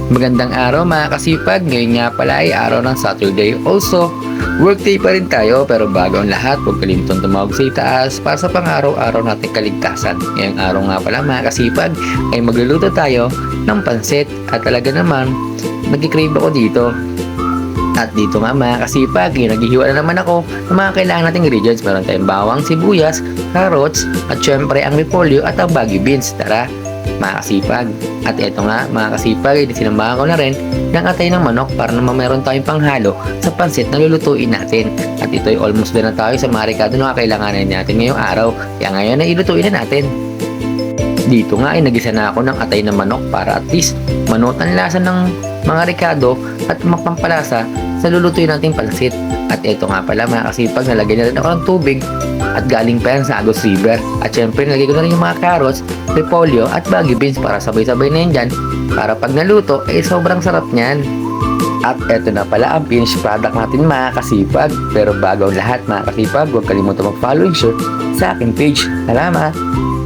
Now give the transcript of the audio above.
Magandang araw mga kasipag, ngayon nga pala ay araw ng Saturday. Also, workday pa rin tayo pero bago ang lahat, huwag kalimutan tumawag sa itaas para sa pang-araw-araw nating kaligtasan. Ngayong araw nga pala mga kasipag ay magluluto tayo ng pansit at talaga naman nag-crave ako dito. At dito nga mga kasipag, naghihiwa na naman ako ng mga kailangan nating ingredients. Meron tayong bawang, sibuyas, carrots, at syempre ang repolyo at ang baggy beans. Tara mga kasipag. At eto nga mga kasipag, sinamahan ko na rin ng atay ng manok para naman meron tayong panghalo sa pansit na lulutuin natin. At ito ay almost na tayo sa mga rekado na kailanganin natin ngayong araw. Kaya ngayon ay ilutuin na natin. Dito nga ay nagisa na ako ng atay ng manok para at least manot ang lasa ng mga rekado at mapampalasa sa lulutuin nating pansit. At eto nga pala mga kasipag, nalagyan na rin ako ng tubig at galing pa yan sa Agos River. At syempre nalagay ko na rin yung mga carrots, repolyo at baggy beans para sabay-sabay na yan dyan para pag naluto ay sobrang sarap niyan. At eto na pala ang finished product natin mga kasipag. Pero bago ang lahat mga kasipag, huwag kalimutan mag-follow and share sa aking page. Salamat!